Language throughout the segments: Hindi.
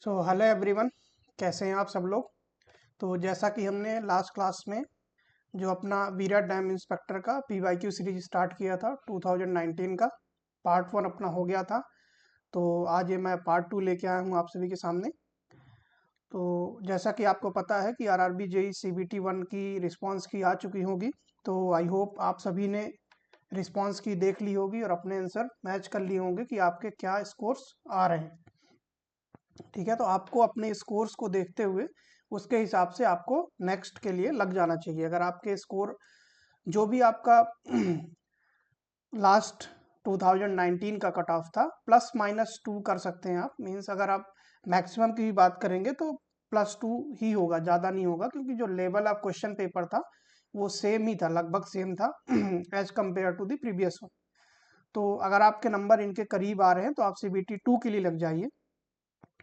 हेलो एवरीवन, कैसे हैं आप सब लोग। तो जैसा कि हमने लास्ट क्लास में जो अपना विराट डैम इंस्पेक्टर का पीवाईक्यू सीरीज स्टार्ट किया था 2019 का पार्ट 1 अपना हो गया था। तो आज ये मैं पार्ट 2 लेके आया हूँ आप सभी के सामने। तो जैसा कि आपको पता है कि आरआरबी जेई सीबीटी 1 की रिस्पांस की आ चुकी होगी। तो आई होप आप सभी ने रिस्पांस की देख ली होगी और अपने आंसर मैच कर लिए होंगे कि आपके क्या स्कोर्स आ रहे हैं। ठीक है, तो आपको अपने स्कोर्स को देखते हुए उसके हिसाब से आपको नेक्स्ट के लिए लग जाना चाहिए। अगर आपके स्कोर जो भी आपका लास्ट 2019 का कट ऑफ था +-2 कर सकते हैं आप। मीन्स अगर आप मैक्सिमम की भी बात करेंगे तो +2 ही होगा, ज़्यादा नहीं होगा, क्योंकि जो लेवल ऑफ क्वेश्चन पेपर था वो सेम ही था, लगभग सेम था as compare to the previous one. तो अगर आपके नंबर इनके करीब आ रहे हैं तो आप सीबीटी 2 के लिए लग जाइए,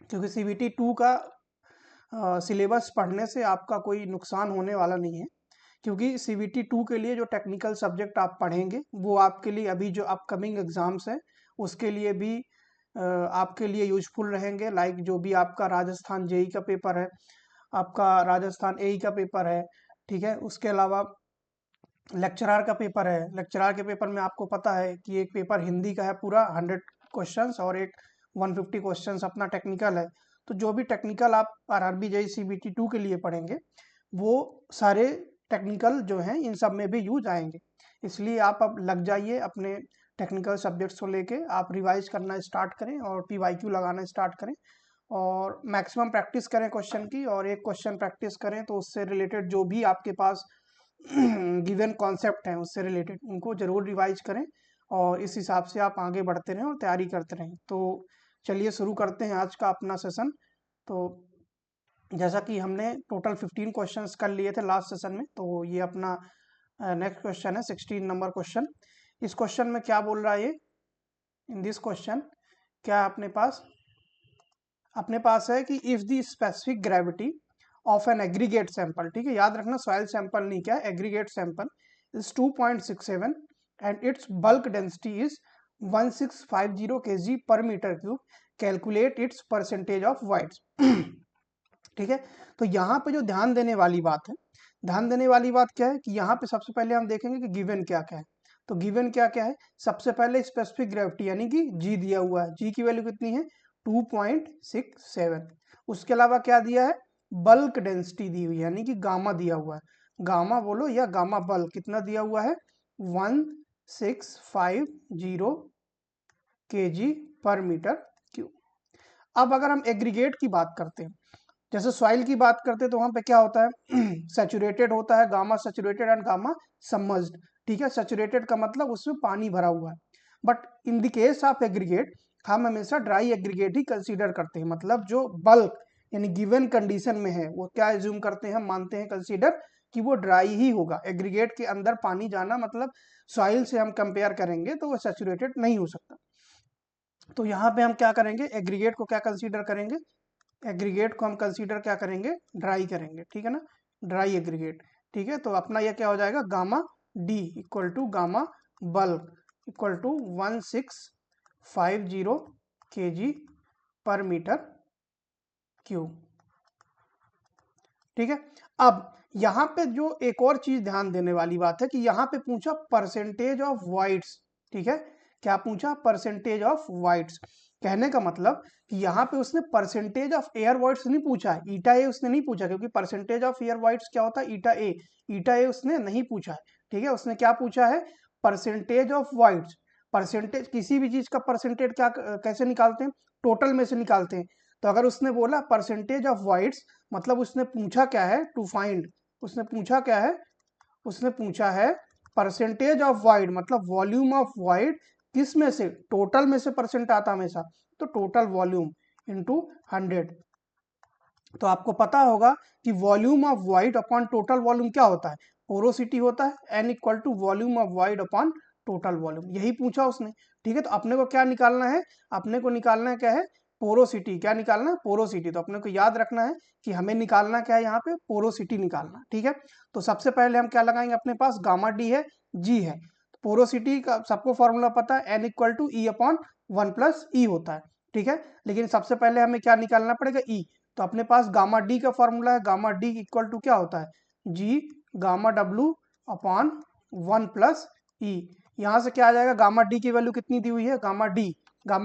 क्योंकि सीबीटी 2 का सिलेबस पढ़ने से आपका कोई नुकसान होने वाला नहीं है। क्योंकि सीबीटी 2 के लिए जो टेक्निकल सब्जेक्ट आप पढ़ेंगे वो आपके लिए अभी जो अपकमिंग एग्जाम्स हैं उसके लिए भी आपके लिए यूजफुल रहेंगे। लाइक जो भी आपका राजस्थान जेई का पेपर है, आपका राजस्थान एई का पेपर है, ठीक है, उसके अलावा लेक्चरार का पेपर है। लेक्चरार के पेपर में आपको पता है कि एक पेपर हिंदी का है पूरा 100 क्वेश्चंस और एक 150 क्वेश्चंस अपना टेक्निकल है। तो जो भी टेक्निकल आप आरआरबी जेई सीबीटी 2 के लिए पढ़ेंगे वो सारे टेक्निकल जो हैं इन सब में भी यूज आएंगे। इसलिए आप अब लग जाइए अपने टेक्निकल सब्जेक्ट्स को लेके, आप रिवाइज करना स्टार्ट करें और पीवाईक्यू लगाना स्टार्ट करें और मैक्सिमम प्रैक्टिस करें क्वेश्चन की। और एक क्वेश्चन प्रैक्टिस करें तो उससे रिलेटेड जो भी आपके पास गिवन कॉन्सेप्ट हैं उससे रिलेटेड उनको जरूर रिवाइज करें और इस हिसाब से आप आगे बढ़ते रहें और तैयारी करते रहें। तो चलिए शुरू करते हैं आज का अपना सेशन। तो जैसा कि हमने टोटल 15 क्वेश्चंस कर लिए थे लास्ट सेशन में, तो ये अपना नेक्स्ट क्वेश्चन है 16 नंबर क्वेश्चन। इस क्वेश्चन में क्या बोल रहा है ये, इन दिस क्वेश्चन क्या अपने पास है कि if the specific gravity of an aggregate sample, ठीक है, याद रखना सॉइल सैंपल नहीं, क्या aggregate sample is 2.67 and its bulk density is 1650 kg per metre cube, calculate its percentage of voids. ठीक है, तो यहाँ पे जो ध्यान देने वाली बात है, ध्यान देने वाली बात क्या है कि यहाँ पे सबसे पहले हम देखेंगे कि गिवन क्या क्या है। तो गिवन क्या क्या है, सबसे पहले स्पेसिफिक ग्रेविटी यानी कि जी दिया हुआ है, जी की वैल्यू कितनी है 2.67। उसके अलावा क्या दिया है, बल्क डेंसिटी दी हुई है यानी कि गामा दिया हुआ है, गामा बोलो या गामा बल्क कितना दिया हुआ है 1650 kg पर मीटर क्यूब। अब अगर हम एग्रीगेट की बात करते हैं, जैसे सॉइल की बात करते हैं तो वहां पे क्या होता है सैचुरेटेड होता है, gamma saturated and gamma submerged. ठीक है, सैचुरेटेड का मतलब उसमें पानी भरा हुआ है। But in the case of aggregate हम हमेशा ड्राई एग्रीगेट ही कंसीडर करते हैं, मतलब जो बल्क यानी गिवन कंडीशन में है वो क्या एज्यूम करते हैं, हम मानते हैं कंसीडर कि वो ड्राई ही होगा। एग्रीगेट के अंदर पानी जाना मतलब सॉइल से हम कंपेयर करेंगे तो वो सैचुरेटेड नहीं हो सकता। तो यहाँ पे हम क्या करेंगे, एग्रीगेट को क्या कंसीडर करेंगे, एग्रीगेट को हम कंसीडर क्या करेंगे, ड्राई करेंगे, ठीक है ना, ड्राई एग्रीगेट। ठीक है, तो अपना यह क्या हो जाएगा, gamma D equal to gamma bulk equal to 1650 kg per metre cube. ठीक है, अब यहाँ पे जो एक और चीज ध्यान देने वाली बात है कि यहाँ पे पूछा परसेंटेज ऑफ वाइड्स। ठीक है, क्या पूछा, परसेंटेज ऑफ वाइड्स। कहने का मतलब कि यहाँ पे उसने परसेंटेज ऑफ एयर वाइड्स नहीं पूछा है, ईटा ए उसने नहीं पूछा, क्योंकि परसेंटेज ऑफ एयर वाइड्स क्या होता है, ईटा ए। ईटा ए उसने नहीं पूछा है। ठीक है, उसने क्या पूछा है, परसेंटेज ऑफ वाइड्स। परसेंटेज, किसी भी चीज का परसेंटेज क्या कैसे निकालते हैं, टोटल में से निकालते हैं। तो अगर उसने बोला परसेंटेज ऑफ वाइड्स, मतलब उसने पूछा क्या है, टू फाइंड, उसने पूछा क्या है, उसने पूछा है परसेंटेज ऑफ वाइड, मतलब वॉल्यूम ऑफ वाइड किस में से, टोटल में से परसेंट आता हमेशा, तो टोटल वॉल्यूम इनटू 100। तो आपको पता होगा कि volume of void upon total volume क्या होता है, पोरोसिटी होता है, n equal to volume of void upon total volume, यही पूछा उसने। ठीक है, तो अपने को क्या निकालना है, अपने को निकालना है क्या है, पोरोसिटी। क्या निकालना है, पोरोसिटी। तो अपने को याद रखना है कि हमें निकालना क्या है, यहाँ पे पोरोसिटी निकालना। ठीक है, तो सबसे पहले हम क्या लगाएंगे, अपने पास गामा डी है, जी है, पोरोसिटी का सबको फॉर्मूला पता है, n equal to e upon 1 + e होता है। ठीक है। लेकिन सबसे पहले हमें क्या निकालना पड़ेगा, ई। तो अपने पास गामा डी का फॉर्मूला है, गामा डी इक्वल टू क्या होता है, G gamma W upon 1 plus e. यहाँ से क्या आ जाएगा, गामा डी की वैल्यू कितनी दी हुई है, गामा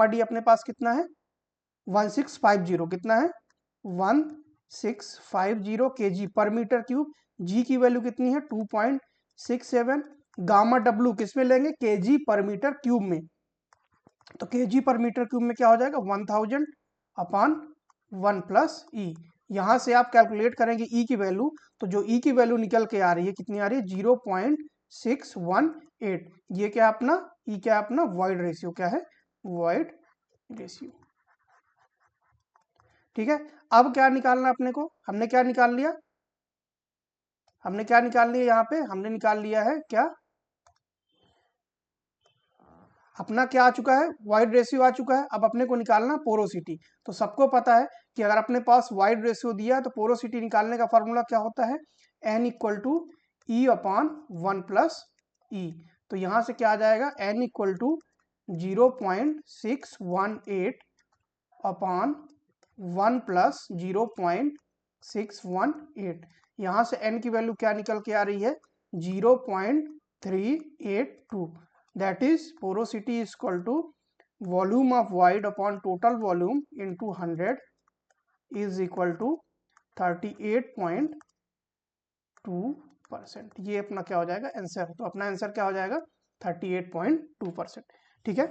डी अपने पास कितना है 1650, कितना है 1650 kg पर मीटर क्यूब। जी की वैल्यू कितनी है 2.67। गामा डब्लू किस में लेंगे, केजी पर मीटर क्यूब में। तो केजी पर मीटर क्यूब में क्या हो जाएगा 1000 अपॉन 1 प्लस ई। यहाँ से आप कैलकुलेट करेंगे ई की वैल्यू, तो जो ई की वैल्यू निकल के आ रही है कितनी आ रही है 0.618। ये क्या अपना ई, क्या अपना वॉइड रेशियो, क्या है वॉइड रेशियो। ठीक है। अब क्या निकालना अपने को, हमने क्या निकाल लिया, यहाँ पे हमने निकाल लिया है क्या, अपना क्या आ चुका है वाइड रेशियो आ चुका है। अब अपने को निकालना पोरोसिटी। तो सबको पता है कि अगर अपने पास वाइड रेशियो दिया है तो पोरोसिटी निकालने का फॉर्मूला क्या होता है, n equal to e upon 1 plus e. तो यहाँ से क्या आ जाएगा n equal to 0.618 upon 1 plus 0.618। यहाँ से n की वैल्यू क्या निकल के आ रही है 0.382। that is porosity is equal to volume of void upon total volume into 100 is equal to 38.2%। ये अपना क्या हो जाएगा आंसर। तो अपना आंसर क्या हो जाएगा 38.2%। ठीक है।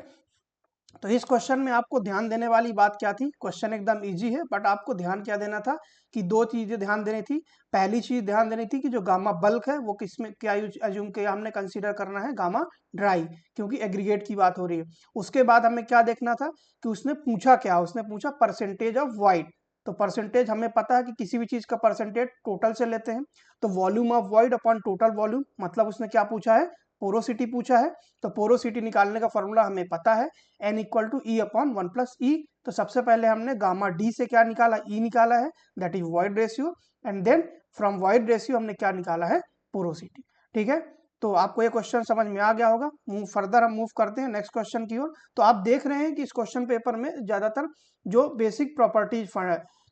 तो इस क्वेश्चन में आपको ध्यान देने वाली बात क्या थी, क्वेश्चन एकदम इजी है बट आपको ध्यान क्या देना था कि दो चीजें ध्यान देनी थी। पहली चीज ध्यान देनी थी कि जो गामा बल्क है वो किसमें क्या अज्यूम के हमने कंसीडर करना है गामा ड्राई, क्योंकि एग्रीगेट की बात हो रही है। उसके बाद हमें क्या देखना था कि उसने पूछा क्या, उसने पूछा परसेंटेज ऑफ वाइड। तो परसेंटेज हमें पता है कि किसी भी चीज का परसेंटेज टोटल से लेते हैं। तो volume of void upon total volume, मतलब उसने क्या पूछा है पोरोसिटी पूछा है। तो पोरोसिटी निकालने का फॉर्मूला हमें पता है n equal to e upon 1 plus e. तो सबसे पहले हमने गामा डी से क्या निकाला, ई निकाला है, that is void ratio. And then from void ratio हमने क्या निकाला है पोरोसिटी। ठीक है। तो आपको ये क्वेश्चन समझ में आ गया होगा। फर्दर हम मूव करते हैं नेक्स्ट क्वेश्चन की ओर। तो आप देख रहे हैं कि इस क्वेश्चन पेपर में ज्यादातर जो बेसिक प्रॉपर्टीज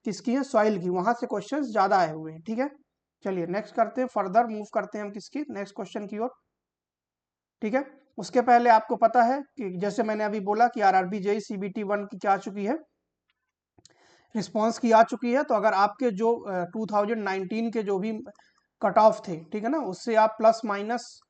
किसकी है सॉइल की, वहां से क्वेश्चन ज्यादा आए हुए हैं। ठीक है। चलिए नेक्स्ट करते हैं, फर्दर मूव करते हैं हम किसकी नेक्स्ट क्वेश्चन की ओर। ठीक है। उसके पहले आपको पता है कि जैसे मैंने अभी बोला कि आरआरबी जेई सीबीटी 1 की क्या आ चुकी है, रिस्पांस की आ चुकी है। तो अगर आपके जो 2019 के जो भी कट ऑफ थे, ठीक है ना, उससे आप प्लस माइनस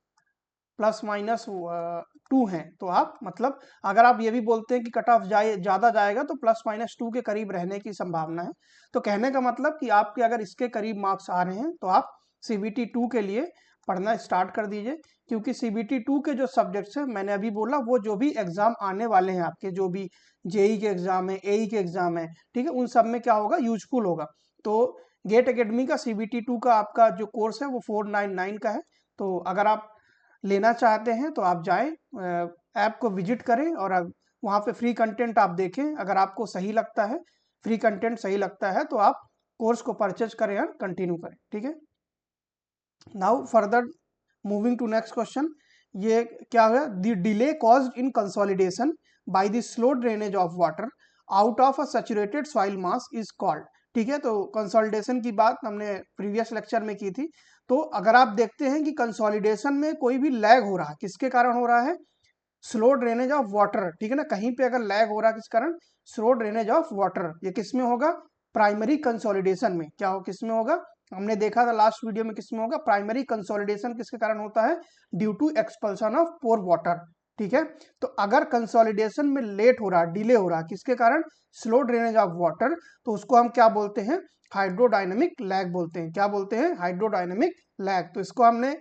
2 हैं, तो आप मतलब अगर आप ये भी बोलते हैं कि कट ऑफ ज्यादा जाएगा तो प्लस माइनस 2 के करीब रहने की संभावना है। तो कहने का मतलब कि आपके अगर इसके करीब मार्क्स आ रहे हैं तो आप सीबीटी 2 के लिए पढ़ना स्टार्ट कर दीजिए, क्योंकि सीबीटी 2 के जो सब्जेक्ट्स हैं मैंने अभी बोला वो जो भी एग्जाम आने वाले हैं आपके, जो भी जेई के एग्जाम है, एई के एग्जाम है, ठीक है, उन सब में क्या होगा यूजफुल होगा। तो गेट एकेडमी का सीबीटी 2 का आपका जो कोर्स है वो 499 का है। तो अगर आप लेना चाहते हैं तो आप जाएं, ऐप को विजिट करें और वहाँ पे फ्री कंटेंट आप देखें। अगर आपको सही लगता है, फ्री कंटेंट सही लगता है, तो आप कोर्स को परचेज करें और कंटिन्यू करें। ठीक है। Now further moving to next question. ये क्या है, the delay caused in consolidation by the slow drainage of water out of a saturated soil mass is called. ठीक है। तो कंसोलिडेशन की बात हमने प्रीवियस लेक्चर में की थी। तो अगर आप देखते हैं कि कंसोलिडेशन में कोई भी लैग हो रहा है, किसके कारण हो रहा है, स्लो ड्रेनेज ऑफ वाटर। ठीक है ना, कहीं पे अगर लैग हो रहा है किस कारण, स्लो ड्रेनेज ऑफ वाटर, ये किस में होगा प्राइमरी कंसोलिडेशन में। क्या हो किस में होगा, हमने देखा था लास्ट वीडियो में किस में होगा, प्राइमरी कंसोलिडेशन किसके कारण होता है, due to expulsion of pore water. ठीक है। तो अगर कंसोलिडेशन में लेट हो रहा है, डिले हो रहा है, किसके कारण, स्लो ड्रेनेज ऑफ वाटर, तो उसको हम क्या बोलते हैं हाइड्रोडायनेमिक लैग बोलते हैं। क्या बोलते हैं हाइड्रोडायनेमिक लैग। तो इसको हमने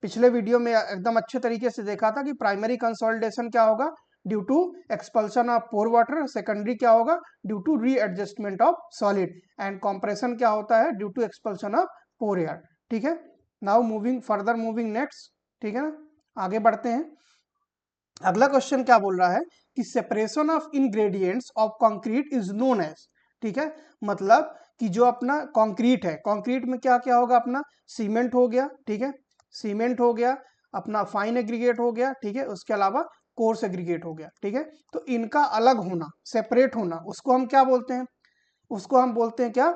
पिछले वीडियो में एकदम अच्छे तरीके से देखा था कि प्राइमरी कंसोलिडेशन क्या होगा due to expulsion of pore water, secondary क्या होगा due to readjustment of solid, and compression क्या होता है due to expulsion of pore air. ठीक है। Now moving further, moving next. ठीक है ना, आगे बढ़ते हैं। अगला क्वेश्चन क्या बोल रहा है कि separation of ingredients of concrete is known as. ठीक है। मतलब कि जो अपना कंक्रीट है, कंक्रीट में क्या क्या होगा, अपना सीमेंट हो गया, ठीक है, सीमेंट हो गया, अपना फाइन एग्रीगेट हो गया, ठीक है, उसके अलावा कोर्स एग्रीगेट हो गया, ठीक है। तो इनका अलग होना, सेपरेट होना, उसको हम क्या बोलते हैं, उसको हम बोलते हैं क्या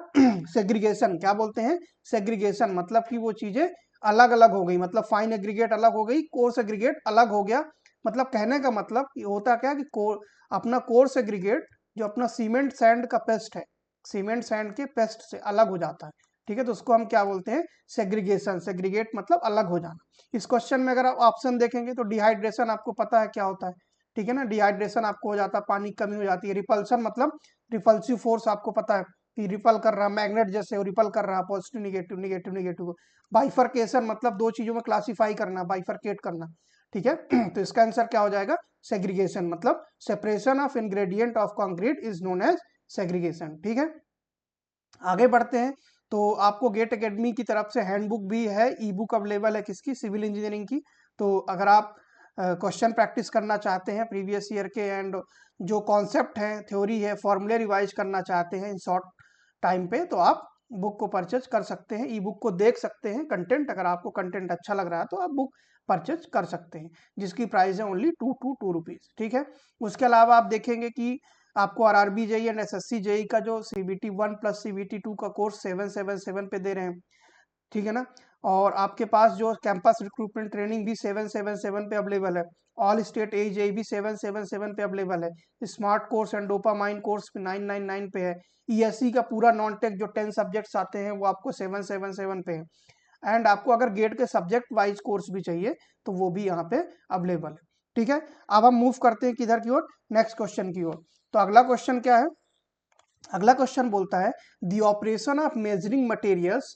सेग्रीगेशन। क्या बोलते हैं, सेग्रीगेशन। मतलब कि वो चीजें अलग अलग हो गई, मतलब फाइन एग्रीगेट अलग हो गई, कोर्स एग्रीगेट अलग हो गया। मतलब कहने का मतलब कि होता क्या कि अपना कोर्स एग्रीगेट जो अपना सीमेंट सैंड का पेस्ट है, सीमेंट सैंड के पेस्ट से अलग हो जाता है, ठीक है। तो उसको हम क्या बोलते हैं, सेग्रीगेशन। सेग्रीगेट मतलब अलग हो जाना। इस क्वेश्चन में अगर आप ऑप्शन देखेंगे तो डिहाइड्रेशन आपको पता है क्या होता है, ठीक है ना। डिहाइड्रेशन आपको हो जाता है, पानी की कमी हो जाती है। रिपल्सन मतलब रिपल्सिव फोर्स आपको पता है कि रिपल कर रहा, मैग्नेट जैसे रिपल कर रहा, positive negative negative negative. Bifurcation मतलब दो चीजों में क्लासिफाई करना, बाइफरकेट करना, ठीक है। तो इसका आंसर क्या हो जाएगा, सेग्रीगेशन। मतलब separation of ingredient of concrete is known as segregation, ठीक है। आगे बढ़ते हैं। तो आपको गेट एकेडमी की तरफ से हैंडबुक भी है, ई बुक अवेलेबल है किसकी, सिविल इंजीनियरिंग की। तो अगर आप क्वेश्चन प्रैक्टिस करना चाहते हैं प्रीवियस ईयर के, एंड जो कॉन्सेप्ट है, थ्योरी है, फॉर्मूले रिवाइज करना चाहते हैं इन शॉर्ट टाइम पे, तो आप बुक को परचेज कर सकते हैं, ई बुक को देख सकते हैं। कंटेंट अगर आपको कंटेंट अच्छा लग रहा है तो आप बुक परचेज कर सकते हैं, जिसकी प्राइस है ओनली 2 रुपीज़, ठीक है। उसके अलावा आप देखेंगे कि आपको RRB JE and SSC JE का जो सीबीटी 1 प्लस सीबीटी 2 का कोर्स 777 पे दे रहे हैं, ठीक है ना। और आपके पास जो कैंपस रिक्रूटमेंट ट्रेनिंग भी 777 पे अवेलेबल है। ऑल स्टेट एजेई भी 777 पे अवेलेबल है। Smart course and dopamine course 999 पे है। ईएससी का पूरा नॉन टेक जो 10 सब्जेक्ट्स आते हैं वो आपको 777 पे है। एंड आपको अगर गेट के सब्जेक्ट वाइज कोर्स भी चाहिए तो वो भी यहाँ पे अवेलेबल है, ठीक है। अब हम मूव करते हैं किधर की ओर, नेक्स्ट क्वेश्चन की ओर। तो अगला क्वेश्चन क्या है, अगला क्वेश्चन बोलता है the operation of measuring materials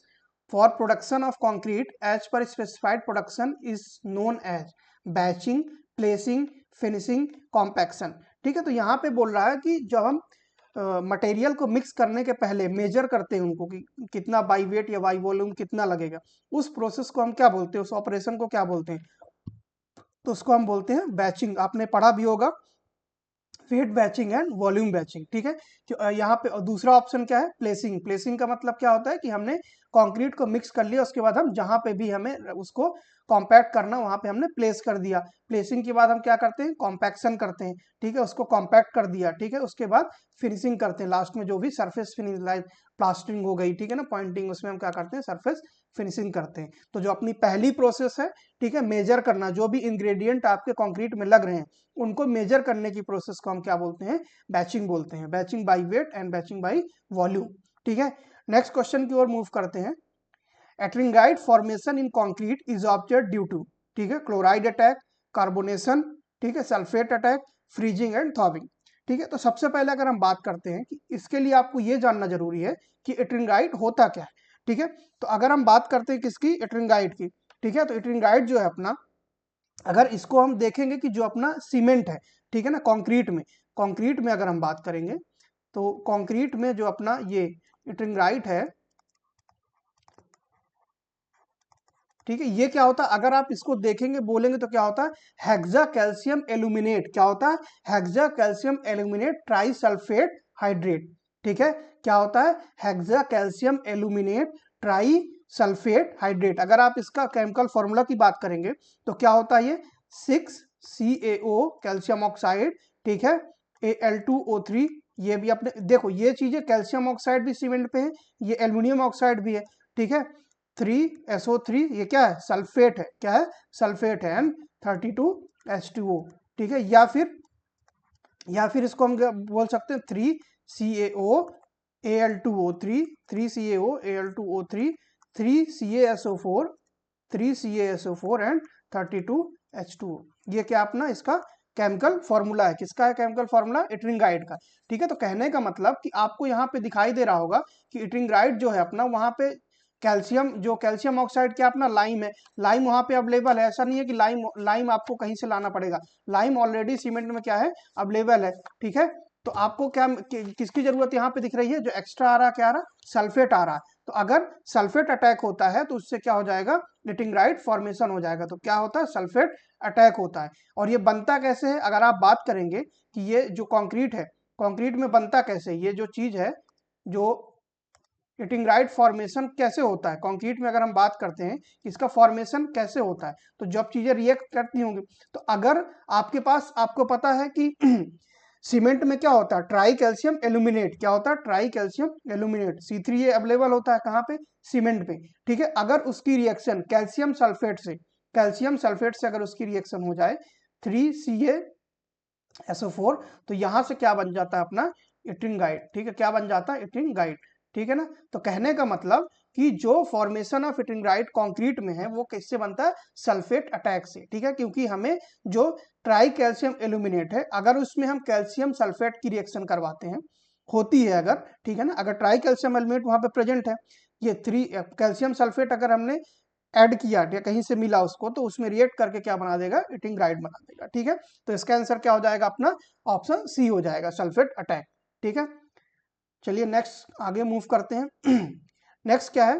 for production of concrete as per specified production is known as batching, placing, finishing, compaction, ठीक है। तो यहाँ पे बोल रहा है कि जब हम मटेरियल को मिक्स करने के पहले मेजर करते हैं उनको कि कितना बाई वेट या बाई वॉल्यूम कितना लगेगा, उस प्रोसेस को हम क्या बोलते हैं, उस ऑपरेशन को क्या बोलते हैं, तो उसको हम बोलते हैं बैचिंग। आपने पढ़ा भी होगा, weight batching and volume batching, ठीक है। तो यहाँ पे दूसरा ऑप्शन क्या है, प्लेसिंग। प्लेसिंग का मतलब क्या होता है कि हमने कंक्रीट को मिक्स कर लिया, उसके बाद हम जहां पे भी हमें उसको कॉम्पैक्ट करना वहां पे हमने प्लेस कर दिया। प्लेसिंग के बाद हम क्या करते हैं, कॉम्पैक्शन करते हैं, ठीक है, उसको कॉम्पैक्ट कर दिया, ठीक है। उसके बाद फिनिशिंग करते हैं, लास्ट में जो भी सरफेस फिनिश लाइक प्लास्टरिंग हो गई, ठीक है ना, पॉइंटिंग, उसमें हम क्या करते हैं, सरफेस फिनिशिंग करते हैं। तो जो अपनी पहली प्रोसेस है, ठीक है, मेजर करना, जो भी इंग्रेडिएंट आपके कंक्रीट में लग रहे हैं उनको मेजर करने की प्रोसेस को हम क्या बोलते हैं, बैचिंग बोलते हैं। Batching by weight and batching by volume, ठीक है। नेक्स्ट क्वेश्चन की ओर मूव करते हैं। Ettringite formation in concrete is observed due to, ठीक है, क्लोराइड अटैक, कार्बोनेशन, ठीक है, sulphate attack, freezing and thawing, ठीक है। तो सबसे पहले अगर हम बात करते हैं कि इसके लिए आपको ये जानना जरूरी है कि एट्रिंगाइट होता क्या है, ठीक है। तो अगर हम बात करते हैं किसकी, एट्रिंगाइट की, ठीक है। तो एट्रिंगाइट जो है अपना, अगर इसको हम देखेंगे कि जो अपना सीमेंट है, ठीक है ना, कंक्रीट में अगर हम बात करेंगे तो कंक्रीट में जो अपना ये एट्रिंगाइट है, ठीक है, ये क्या होता है, अगर आप इसको देखेंगे बोलेंगे तो क्या होता है, हेक्सा कैल्शियम एल्यूमिनेट, क्या होता है, hexa calcium aluminate trisulphate hydrate, ठीक है। क्या होता है, hexa calcium aluminate try sulphate hydrate. अगर आप इसका केमिकल फॉर्मूला की बात करेंगे तो क्या होता है, ये 6CaO कैल्शियम ऑक्साइड, ठीक है, Al2O3। ये भी अपने देखो, ये चीजें कैल्शियम ऑक्साइड भी सीमेंट पे है, ये एल्यूमिनियम ऑक्साइड भी है, ठीक है। 3SO3 ये क्या है, सल्फेट है, क्या है, सल्फेट है, एंड 32H2O, ठीक है। या फिर इसको हम बोल सकते हैं 3CaO Al2O3, 3CaO Al2O3, 3CaSO4, 3CaSO4 and 32H2O। ये क्या अपना इसका केमिकल फॉर्मूला है, किसका है केमिकल फॉर्मूला, एट्रिंगाइट का, ठीक है। तो कहने का मतलब कि आपको यहाँ पे दिखाई दे रहा होगा कि एट्रिंगाइट जो है अपना, वहां पे कैल्शियम, जो कैल्शियम ऑक्साइड क्या अपना लाइम है, लाइम वहां पे अवेलेबल है। ऐसा नहीं है कि लाइम आपको कहीं से लाना पड़ेगा, लाइम ऑलरेडी सीमेंट में क्या है, अवेलेबल है, ठीक है। तो आपको क्या किसकी जरूरत यहाँ पे दिख रही है, जो एक्स्ट्रा आ रहा, क्या आ रहा, सल्फेट आ रहा है। तो अगर सल्फेट अटैक होता है तो उससे क्या हो जाएगा, एट्रिंगाइट फॉर्मेशन हो जाएगा। तो क्या होता है, सल्फेट अटैक होता है। और ये बनता कैसे है, अगर आप बात करेंगे कि ये जो कंक्रीट है, कंक्रीट में बनता कैसे, ये जो चीज है, जो इटिंगराइट फॉर्मेशन कैसे होता है, कंक्रीट में अगर हम बात करते हैं इसका फॉर्मेशन कैसे होता है, तो जब चीजें रिएक्ट करती होंगी, तो अगर आपके पास, आपको पता है कि सीमेंट में क्या होता है, ट्राई कैल्शियम एल्यूमिनेट, क्या होता है, tri calcium aluminate, C3A available होता है कहाँ पे, सीमेंट पे, ठीक है। अगर उसकी रिएक्शन कैल्शियम सल्फेट से अगर उसकी रिएक्शन हो जाए 3CaSO4, तो यहां से क्या बन जाता है अपना इट्रिंगाइट, ठीक है, क्या बन जाता है, इट्रिंगाइट, ठीक है ना। तो कहने का मतलब कि जो फॉर्मेशन ऑफ इट्रिंगाइट कंक्रीट में है वो किससे बनता है, सल्फेट अटैक से, ठीक है, क्योंकि हमें जो ट्राई कैल्शियम एल्यूमिनेट है, अगर उसमें हम कैल्शियम सल्फेट की रिएक्शन करवाते हैं, होती है अगर, ठीक है ना, अगर ट्राई कैल्शियम एल्यूमिनेट वहां पे प्रेजेंट है, ये 3 कैल्शियम सल्फेट अगर हमने ऐड किया या कहीं से मिला उसको, तो उसमें रिएक्ट करके क्या बना देगा, इटिंगाइट बना देगा, ठीक है। तो इसका आंसर क्या हो जाएगा अपना, ऑप्शन सी हो जाएगा, सल्फेट अटैक, ठीक है। चलिए नेक्स्ट आगे मूव करते हैं। नेक्स्ट क्या है,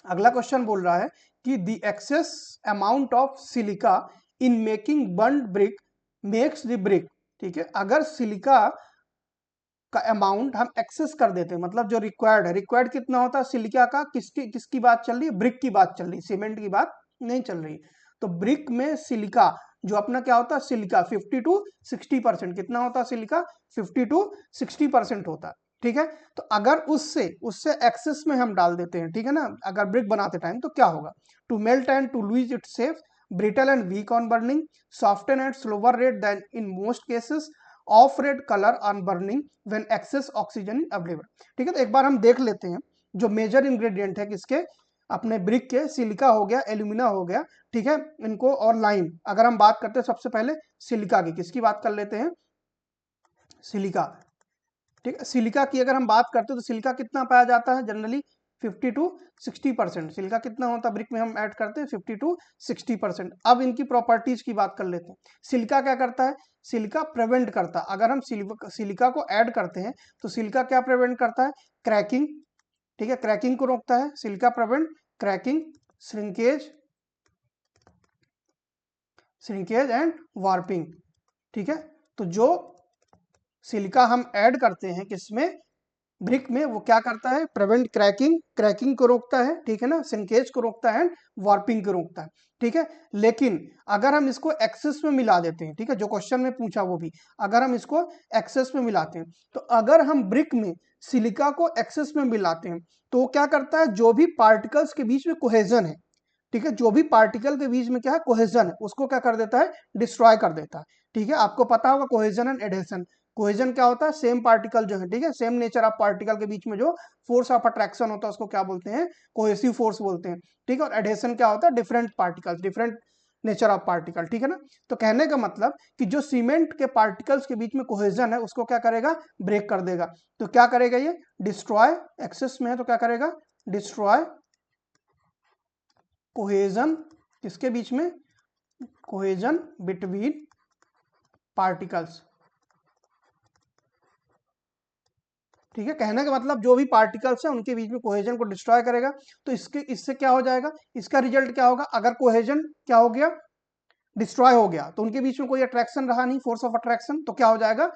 अगला क्वेश्चन बोल रहा है कि the excess amount of silica in making burned brick makes the brick, ठीक है। अगर सिलिका का अमाउंट हम एक्सेस कर देते हैं, मतलब जो रिक्वायर्ड है, रिक्वायर्ड कितना होता है सिलिका का, किसकी बात चल रही है, ब्रिक की बात चल रही है, सीमेंट की बात नहीं चल रही। तो ब्रिक में सिलिका जो अपना क्या होता है, सिलिका 50 to 60%, कितना होता है सिलिका, 50 to 60% होता है, ठीक है। तो अगर उससे एक्सेस में हम डाल देते हैं, ठीक है ना, अगर ब्रिक बनाते टाइम, तो क्या होगा, to melt and to lose it shape, brittle and weak on burning, soften and slower rate than in most cases, of red colour on burning when excess oxygen available, ठीक है। तो एक बार हम देख लेते हैं जो मेजर इंग्रेडिएंट है किसके, अपने ब्रिक के, सिलिका हो गया, एल्यूमिना हो गया, ठीक है, इनको, और लाइम। अगर हम बात करते हैं सबसे पहले सिलिका की, किसकी बात कर लेते हैं, सिलिका, ठीक है। सिलिका की अगर हम बात करते हैं तो सिलिका कितना पाया जाता है जनरली, 50 to 60%, सिलिका कितना होता है ब्रिक में हम ऐड करते हैं, 50 to 60%। अब इनकी प्रॉपर्टीज की बात कर लेते हैं। सिलिका क्या करता है, सिलिका प्रिवेंट करता है, अगर हम सिलिका को ऐड करते हैं तो सिलिका क्या प्रिवेंट करता है, क्रैकिंग, ठीक है, क्रैकिंग को रोकता है silica, prevent cracking, shrinkage and warping, ठीक है। तो जो सिलिका हम ऐड करते हैं किसमें, ब्रिक में, वो क्या करता है, प्रिवेंट क्रैकिंग को रोकता है, ठीक है ना, श्रिंकेज को रोकता है, वार्पिंग को रोकता है, ठीक है। लेकिन अगर हम इसको एक्सेस में मिला देते हैं, ठीक है, जो क्वेश्चन में पूछा वो भी, अगर हम इसको एक्सेस में मिलाते हैं, तो अगर हम ब्रिक में सिलिका को एक्सेस में मिलाते हैं तो वो क्या करता है, जो भी पार्टिकल्स के बीच में कोहेजन है, ठीक है, जो भी पार्टिकल के बीच में क्या है, कोहेजन है, उसको क्या कर देता है, डिस्ट्रॉय कर देता है, ठीक है। आपको पता होगा कोहेजन एंड एडहेशन, कोहेजन क्या होता है, सेम पार्टिकल जो है, ठीक है, सेम नेचर ऑफ पार्टिकल के बीच में जो फोर्स ऑफ अट्रैक्शन होता है उसको क्या बोलते हैं, कोहेसिव फोर्स बोलते हैं, ठीक है। और एडहेशन क्या होता है, different particles, different nature of particle, ठीक है ना। तो कहने का मतलब कि जो सीमेंट के पार्टिकल्स के बीच में कोहेजन है उसको क्या करेगा, ब्रेक कर देगा। तो क्या करेगा ये, डिस्ट्रॉय, एक्सेस में है तो क्या करेगा, डिस्ट्रॉय कोहेजन, किसके बीच में, कोहेजन बिटवीन पार्टिकल्स, ठीक है। कहने का मतलब जो भी पार्टिकल्स हैं उनके बीच में कोहेजन को डिस्ट्रॉय करेगा। तो इससे क्या हो जाएगा, इसका रिजल्ट क्या होगा, अगर कोहेजन क्या हो गया, डिस्ट्रॉय हो गया, तो उनके बीच में कोई अट्रैक्शन रहा नहीं, फोर्स ऑफ अट्रैक्शन, तो क्या हो जाएगा,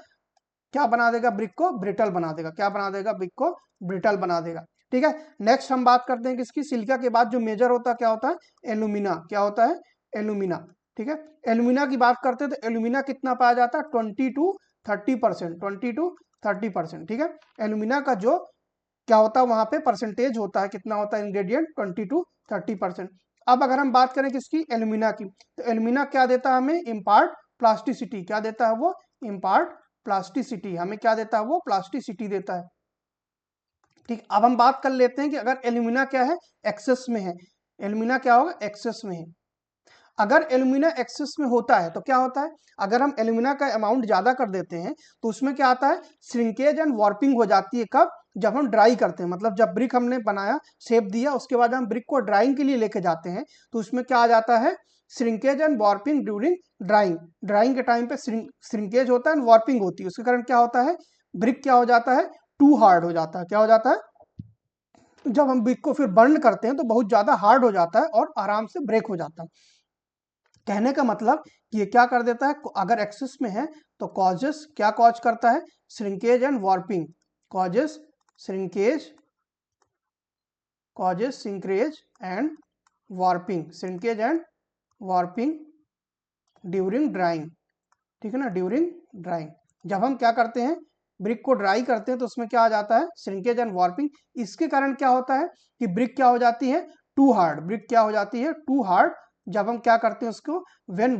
क्या बना देगा, ब्रिक को ब्रिटल बना देगा, क्या बना देगा, ब्रिक को ब्रिटल बना देगा, ठीक है। नेक्स्ट हम बात करते हैं किसकी, सिलिका के बाद जो मेजर होता है क्या होता है, एल्यूमिना, क्या होता है, एल्यूमिना, ठीक है। एल्यूमिना की बात करते हैं तो एल्यूमिना कितना पाया जाता है, 20 to 30%, 20 to 30%, ठीक है। एल्यूमिना का जो क्या होता है वहां पे परसेंटेज होता है, कितना होता है इंग्रेडिएंट, 20 to 30%। अब अगर हम बात करें किसकी, एल्यूमिना की, तो एल्यूमिना क्या देता है हमें, इम्पार्ट प्लास्टिसिटी, क्या देता है वो, इम्पार्ट प्लास्टिसिटी, हमें क्या देता है वो, प्लास्टिसिटी देता है, ठीक। अब हम बात कर लेते हैं कि अगर एल्यूमिना क्या है, एक्सेस में है, एल्यूमिना क्या होगा, एक्सेस में है। अगर एल्यूमिना एक्सेस में होता है तो क्या होता है, अगर हम एल्यूमिना का अमाउंट ज्यादा कर देते हैं तो उसमें क्या आता है, श्रिंकेज एंड वार्पिंग हो जाती है, कब, जब हम ड्राई करते हैं, मतलब जब ब्रिक हमने बनाया, शेप दिया, उसके बाद हम ब्रिक को ड्राइंग के लिए लेके जाते हैं, तो उसमें क्या आ जाता है, shrinkage and warping during drawing के टाइम पे श्रिंकेज होता है एंड वार्पिंग होती है, उसके कारण क्या होता है, ब्रिक क्या हो जाता है, टू हार्ड हो जाता है, क्या हो जाता है, जब हम ब्रिक को फिर बर्न करते हैं तो बहुत ज्यादा हार्ड हो जाता है और आराम से ब्रेक हो जाता है। कहने का मतलब ये क्या कर देता है, अगर एक्सेस में है तो कॉजेस क्या कॉज करता है, shrinkage and warping, causes shrinkage causes shrinkage and warping, shrinkage and warping during drawing, ठीक है ना, ड्यूरिंग ड्राइंग। जब हम क्या करते हैं, ब्रिक को ड्राई करते हैं तो उसमें क्या आ जाता है, श्रिंकेज एंड वार्पिंग। इसके कारण क्या होता है कि ब्रिक क्या हो जाती है, टू हार्ड, ब्रिक क्या हो जाती है, टू हार्ड। जब हम क्या करते हैं उसको, व्हेन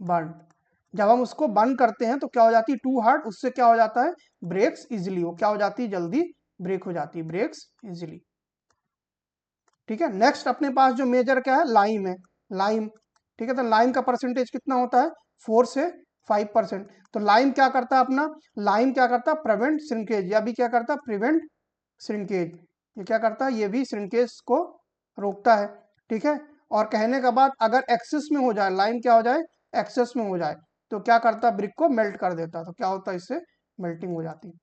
बर्न, जब हम उसको बर्न करते हैं तो क्या हो जाती है, टू हार्ड, उससे क्या हो जाता है, ब्रेक्स इजिली, वो क्या हो जाती है, जल्दी ब्रेक हो जाती है, ब्रेक्स इजिली, ठीक है। नेक्स्ट अपने पास जो मेजर क्या है, लाइम है, लाइम, ठीक है। तो लाइम का परसेंटेज कितना होता है, 4 से 5%। तो लाइम क्या करता है अपना, लाइम क्या करता है, प्रिवेंट श्रिंकेज, या भी क्या करता है, प्रिवेंट श्रिंकेज, ये क्या करता है, ये भी श्रिंकेज को रोकता है, ठीक है। और कहने के बाद अगर एक्सेस में हो जाए, लाइम क्या हो जाए, एक्सेस में हो जाए, तो क्या करता है, ब्रिक को मेल्ट कर देता है, तो क्या होता है, इससे मेल्टिंग हो जाती है,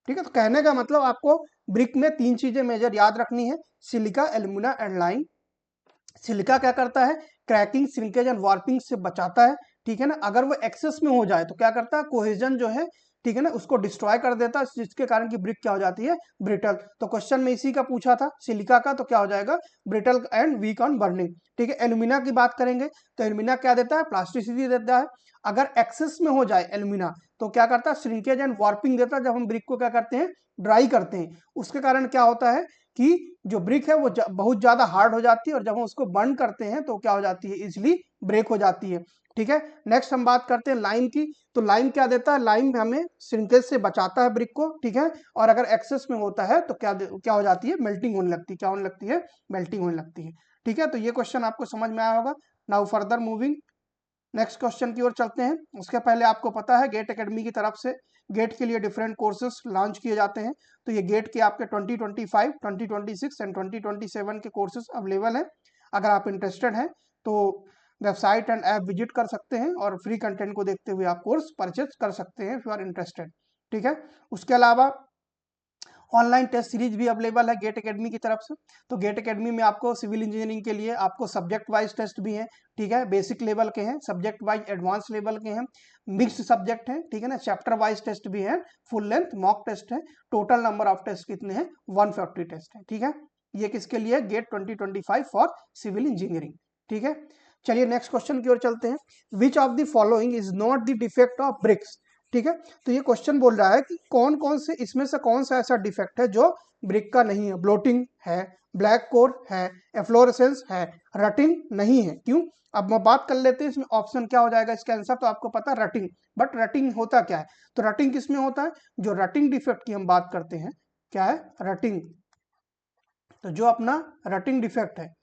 ठीक है। तो कहने का मतलब आपको ब्रिक में 3 चीजें मेजर याद रखनी है, silica, alumina and lime. Silica क्या करता है, क्रैकिंग, श्रिंकेज एंड वार्पिंग से बचाता है, ठीक है ना। अगर वो एक्सेस में हो जाए तो क्या करता है, कोहेजन जो है, ठीक है ना, उसको डिस्ट्रॉय कर देता है, जिसके कारण की ब्रिक क्या हो जाती है, ब्रिटल। तो क्वेश्चन में इसी का पूछा था, सिलिका का, तो क्या हो जाएगा, brittle and weak on burning, ठीक है। एल्यूमिना की बात करेंगे तो एल्यूमिना क्या देता है, प्लास्टिसिटी देता है। अगर एक्सेस में हो जाए एल्यूमिना तो क्या करता है, श्रिंकेज एंड वार्पिंग देता है, जब हम ब्रिक को क्या करते हैं, ड्राई करते हैं, उसके कारण क्या होता है कि जो ब्रिक है वो बहुत ज्यादा हार्ड हो जाती है, और जब हम उसको बर्न करते हैं तो क्या हो जाती है, इजिली ब्रेक हो जाती है, ठीक है। नेक्स्ट हम बात करते हैं लाइम की। तो लाइम क्या देता है, लाइम हमें श्रिंकेज से बचाता है ब्रिक को, ठीक है। और अगर एक्सेस में होता है तो क्या हो जाती है, मेल्टिंग होने लगती है, क्या होने लगती है, मेल्टिंग होने लगती है, ठीक है। तो ये क्वेश्चन आपको समझ में आया होगा। Now further moving next question की ओर चलते हैं। उसके पहले आपको पता है गेट एकेडमी की तरफ से गेट के लिए डिफरेंट कोर्सेज लॉन्च किए जाते हैं। तो ये गेट के आपके 2025, 2026 एंड 2027 के कोर्सेज अवेलेबल हैं। अगर आप इंटरेस्टेड हैं तो वेबसाइट एंड ऐप विजिट कर सकते हैं और फ्री कंटेंट को देखते हुए आप कोर्स परचेज कर सकते हैं इफ यू आर इंटरेस्टेड, ठीक है। उसके अलावा ऑनलाइन टेस्ट सीरीज भी अवेलेबल है गेट एकेडमी की तरफ से। तो गेट एकेडमी में आपको सिविल इंजीनियरिंग के लिए आपको सब्जेक्ट वाइज टेस्ट भी हैं, ठीक है, बेसिक लेवल के हैं, सब्जेक्ट वाइज एडवांस लेवल के हैं, मिक्स्ड सब्जेक्ट हैं, ठीक है ना, चैप्टर वाइज टेस्ट भी है, फुल लेंथ मॉक टेस्ट है। टोटल नंबर ऑफ टेस्ट कितने हैं, 150 टेस्ट है, ठीक है। ये किसके लिए, गेट 2025 फॉर सिविल इंजीनियरिंग, ठीक है। चलिए नेक्स्ट क्वेश्चन की ओर चलते हैं। Which of the following is not the defect of BRICS, ठीक है। तो ये क्वेश्चन बोल रहा है कि कौन कौन से इसमें से कौन सा ऐसा डिफेक्ट है जो ब्रिक का नहीं है। ब्लोटिंग है, ब्लैक कोर है, एफ्लोरेसेंस है, रटिंग नहीं है। क्यों, अब मैं बात कर लेते हैं इसमें ऑप्शन क्या हो जाएगा इसका आंसर। तो आपको पता रटिंग, बट रटिंग होता क्या है, तो रटिंग किसमें होता है, जो रटिंग डिफेक्ट की हम बात करते हैं, क्या है रटिंग। तो जो अपना रटिंग डिफेक्ट है,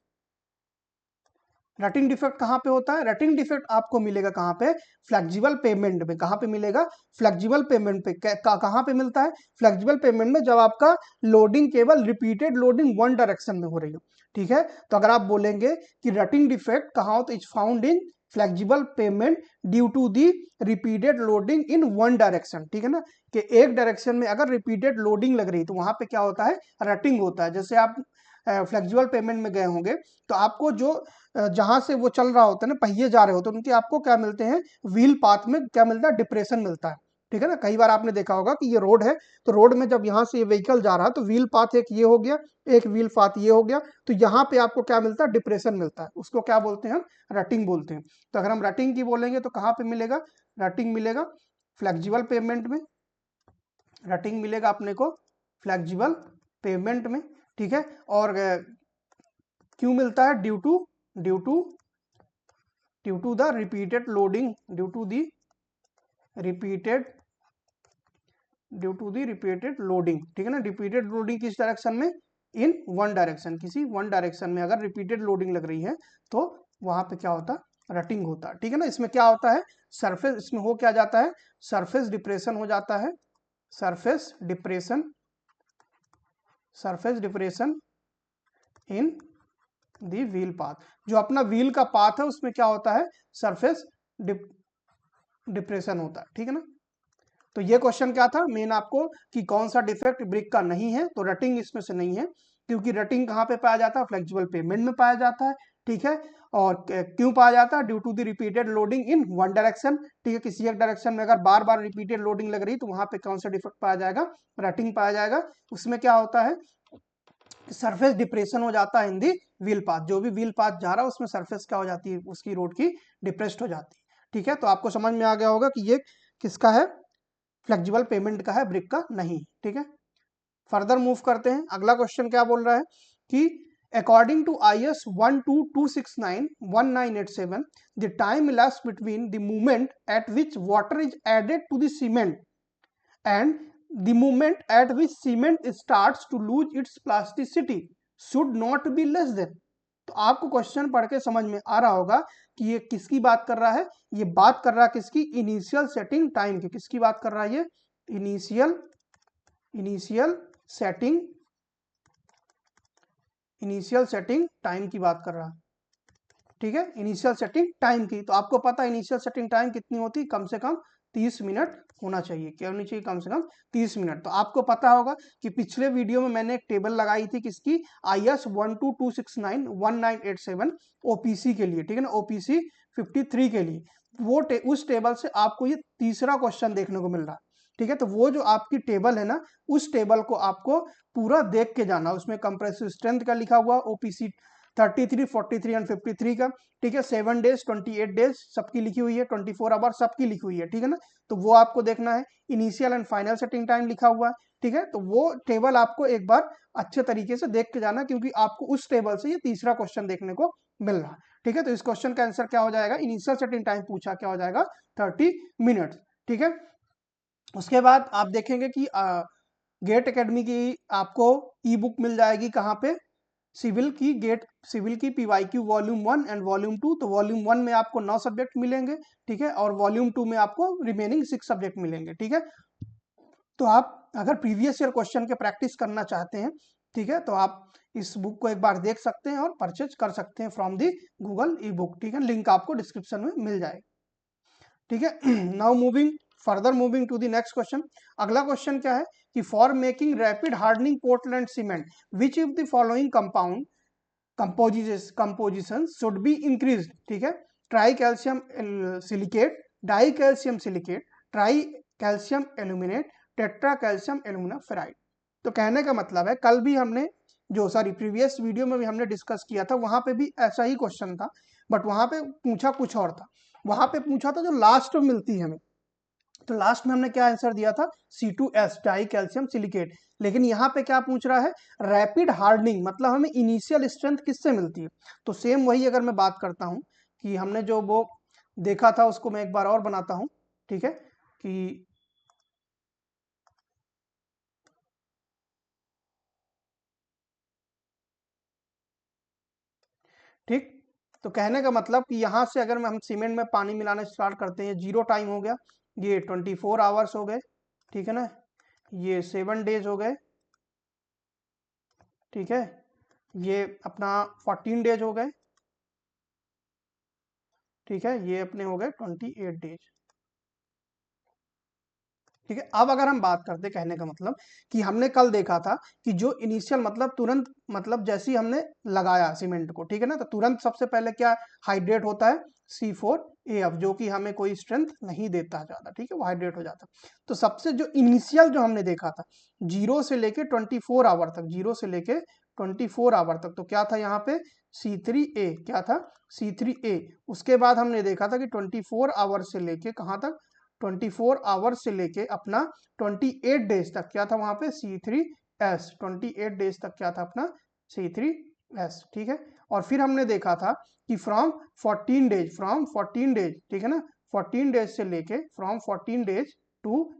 रटिंग डिफेक्ट कहाँ पे होता है, रटिंग डिफेक्ट आपको मिलेगा कहाँ पे, फ्लेक्सिबल पेमेंट में। कहाँ पे मिलेगा, फ्लेक्सिबल पेमेंट पे। कहाँ पे मिलता है, फ्लेक्सिबल पेमेंट में, जब आपका लोडिंग केवल रिपीटेड लोडिंग वन डायरेक्शन में हो रही हो, ठीक है। तो अगर आप बोलेंगे कि रटिंग डिफेक्ट कहाँ हो, तो is found in flexible pavement due to the repeated loading in one direction, ठीक है ना, कि एक डायरेक्शन में अगर रिपीटेड लोडिंग लग रही तो वहां पे क्या होता है, रटिंग होता है। जैसे आप फ्लेक्सिबल पेमेंट में गए होंगे तो आपको जो जहां से वो चल रहा होता है ना, पहिए जा रहे होते हैं, उनके आपको क्या मिलते हैं, व्हील पाथ में क्या मिलता है, डिप्रेशन मिलता है, ठीक है ना। कई बार आपने देखा होगा कि ये रोड है, तो रोड में जब यहाँ से ये व्हीकल जा रहा है तो व्हील पाथ एक ये हो गया, एक व्हील पाथ ये हो गया, तो यहाँ पे आपको क्या मिलता है, डिप्रेशन मिलता है, उसको क्या बोलते हैं हम, रटिंग बोलते हैं। तो अगर हम रटिंग की बोलेंगे तो कहाँ पे मिलेगा, रटिंग मिलेगा फ्लेक्सिबल पेमेंट में, रटिंग मिलेगा अपने को फ्लेक्सिबल पेमेंट में, ठीक है। और क्यों मिलता है, due to the repeated loading, due to the repeated loading, ठीक है ना। रिपीटेड लोडिंग किस डायरेक्शन में, इन वन डायरेक्शन, किसी वन डायरेक्शन में अगर रिपीटेड लोडिंग लग रही है तो वहां पे क्या होता है, रटिंग होता है, ठीक है ना। इसमें क्या होता है, सरफेस, इसमें हो क्या जाता है, सरफेस डिप्रेशन हो जाता है, surface depression in the wheel path. जो अपना व्हील का पाथ है उसमें क्या होता है, सरफेस डिप्रेशन होता है, ठीक है ना। तो ये क्वेश्चन क्या था मेन आपको, कि कौन सा डिफेक्ट ब्रिक का नहीं है, तो रटिंग इसमें से नहीं है, क्योंकि रटिंग कहाँ पे पाया जाता है, फ्लेक्सिबल पेमेंट में पाया जाता है, ठीक है। और क्यों पाया जाता है? Due to the repeated loading in one direction, ठीक है। किसी एक डायरेक्शन में अगर बार बार रिपीटेड लोडिंग लग रही तो वहां पे कौन सा डिफेक्ट पाया जाएगा? रटिंग पाया जाएगा। उसमें क्या होता है? सरफेस डिप्रेशन हो जाता है इन दी व्हील पाथ, जो भी व्हील पाथ जा रहा है उसमें सरफेस क्या हो जाती है? उसकी रोड की डिप्रेस्ड हो जाती है, ठीक है। तो आपको समझ में आ गया होगा कि ये किसका है? फ्लेक्सिबल पेमेंट का है, ब्रिक का नहीं, ठीक है। फर्दर मूव करते हैं। अगला क्वेश्चन क्या बोल रहा है कि according to IS 122691987 the time elapsed between the movement at which water is added to the cement and the moment at which cement starts to lose its plasticity should not be less than। तो आपको क्वेश्चन पढ़ के समझ में आ रहा होगा कि ये किसकी बात कर रहा है? ये बात कर रहा है किसकी? इनिशियल सेटिंग टाइम की। किसकी बात कर रहा है ये? इनिशियल सेटिंग टाइम की बात कर रहा है, ठीक है। इनिशियल सेटिंग टाइम की। तो आपको पता है इनिशियल सेटिंग टाइम कितनी होती है? कम से कम 30 मिनट होना चाहिए। क्या होनी चाहिए? कम से कम 30 मिनट। तो आपको पता होगा कि पिछले वीडियो में मैंने एक टेबल लगाई थी किसकी? IS 122691987 OPC के लिए, ठीक है ना, OPC 53 के लिए। वो उस टेबल से आपको ये तीसरा क्वेश्चन देखने को मिल रहा है, ठीक है। तो वो जो आपकी टेबल है ना, उस टेबल को आपको पूरा देख के जाना। उसमें कंप्रेसिव स्ट्रेंथ का लिखा हुआ OPC 33, 43 एंड 53 का, ठीक है। 7 डेज, 28 डेज सबकी लिखी हुई है, 24 आवर सबकी लिखी हुई है, ठीक है ना। तो वो आपको देखना है। Initial and final setting time लिखा हुआ है, ठीक है। तो वो टेबल आपको एक बार अच्छे तरीके से देख के जाना, क्योंकि आपको उस टेबल से ये तीसरा क्वेश्चन देखने को मिल रहा है, ठीक है। तो इस क्वेश्चन का आंसर क्या हो जाएगा? इनिशियल सेटिंग टाइम पूछा, क्या हो जाएगा? 30 मिनट, ठीक है। उसके बाद आप देखेंगे कि गेट एकेडमी की आपको ई बुक मिल जाएगी कहाँ पे? सिविल की PYQ वॉल्यूम 1 एंड वॉल्यूम 2। तो वॉल्यूम 1 में आपको 9 सब्जेक्ट मिलेंगे, ठीक है, और वॉल्यूम 2 में आपको रिमेनिंग 6 सब्जेक्ट मिलेंगे, ठीक है। तो आप अगर प्रीवियस ईयर क्वेश्चन के प्रैक्टिस करना चाहते हैं, ठीक है, तो आप इस बुक को एक बार देख सकते हैं और परचेज कर सकते हैं from the Google E book, ठीक है। लिंक आपको डिस्क्रिप्शन में मिल जाएगा, ठीक है। Now moving to the next question. अगला क्वेश्चन क्या है कि for making rapid hardening Portland cement which if the following compound composition should be increased, ठीक है। Tri calcium silicate, di calcium silicate, tri calcium aluminate, tetra calcium alumina ferrite. तो कहने का मतलब है, कल भी हमने प्रीवियस वीडियो में भी हमने डिस्कस किया था, वहां पे भी ऐसा ही क्वेश्चन था, बट वहां पे पूछा कुछ और था। वहां पे पूछा था जो लास्ट में मिलती है हमें, तो लास्ट में हमने क्या आंसर दिया था? C2S die calcium silicate. लेकिन यहाँ पे क्या पूछ रहा है? रैपिड हार्डनिंग, मतलब हमें इनिशियल स्ट्रेंथ किससे मिलती है? तो सेम वही अगर मैं बात करता हूँ कि हमने जो वो देखा था उसको मैं एक बार और बनाता हूँ, ठीक है, कि ठीक। तो कहने का मतलब कि यहाँ से अगर हम सीमेंट में पानी मिलाना स्टार्ट करते हैं, 0 टाइम हो गया, ये 24 आवर्स हो गए, ठीक है ना, ये 7 डेज हो गए, ठीक है, ये अपना 14 डेज हो गए, ठीक है, ये अपने हो गए 28 डेज, ठीक है। अब अगर हम बात करते, कहने का मतलब कि हमने कल देखा था कि जो इनिशियल मतलब तुरंत, मतलब जैसे ही हमने लगाया सीमेंट को, ठीक है ना, तो तुरंत सबसे पहले क्या हाइड्रेट होता है? C4AF, जो कि हमें कोई स्ट्रेंथ नहीं देता ज्यादा, ठीक है, वो हाइड्रेट हो जाता। तो सबसे जो इनिशियल जो हमने देखा था 0 से लेके 24 आवर तक, 0 से लेके 24 आवर तक, तो क्या था यहाँ पे? C3A, क्या था? C3A। उसके बाद हमने देखा था कि 24 आवर से लेके कहाँ तक? 24 आवर्स से लेके अपना 28 डेज तक क्या था वहां पे? C3S। 28 डेज तक क्या था अपना? C3S, ठीक है। और फिर हमने देखा था कि फ्रॉम 14 डेज, ठीक है ना, 14 डेज से लेके from 14 days to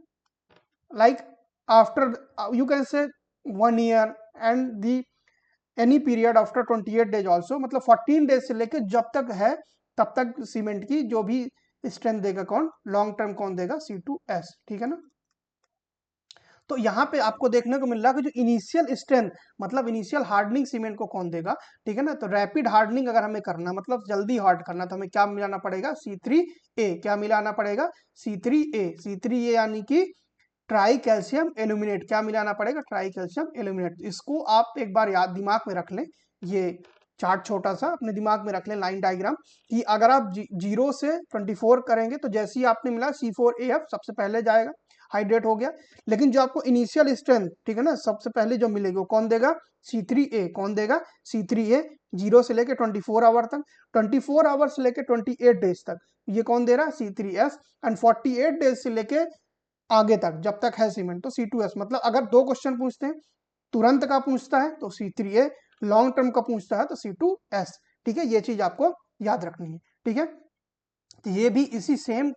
like after you can say 1 year and the any period after 28 days also, मतलब 14 डेज से लेके जब तक है तब तक सीमेंट की जो भी स्ट्रेंथ देगा कौन? लॉन्ग टर्म कौन देगा? C2S, ठीक है ना। तो यहाँ पे आपको देखने को मिल रहा है कि जो इनिशियल स्ट्रेंथ मतलब इनिशियल हार्डनिंग सीमेंट को कौन देगा, ठीक है ना। तो रैपिड हार्डनिंग अगर हमें करना, मतलब जल्दी हार्ड करना, तो हमें क्या मिलाना पड़ेगा? C3A। क्या मिलाना पड़ेगा? C3A यानी कि ट्राई कैल्शियम एल्यूमिनेट। क्या मिलाना पड़ेगा? Try calcium aluminate. इसको आप एक बार याद दिमाग में रख लें, ये चार्ट छोटा सा अपने दिमाग में रख लें, लाइन डायग्राम, कि अगर आप 0 से 24 करेंगे तो जैसे ही आपने मिला C4AF सबसे पहले जाएगा, हाइड्रेट हो गया। लेकिन जो आपको इनिशियल स्ट्रेंथ, ठीक है ना, सबसे पहले जो मिलेगी वो कौन देगा? C3A। कौन देगा? C3A। 0 से लेके 24 आवर तक, 24 आवर से लेके 28 डेज तक ये कौन दे रहा है? C3F। एंड 48 डेज से लेके आगे तक जब तक है सीमेंट तो C2S। मतलब अगर 2 क्वेश्चन पूछते हैं, तुरंत का पूछता है तो C3A, लॉन्ग टर्म का पूछता है तो C2S। ठीक है, ये चीज आपको याद रखनी है। ठीक है, तो ये भी इसी सेम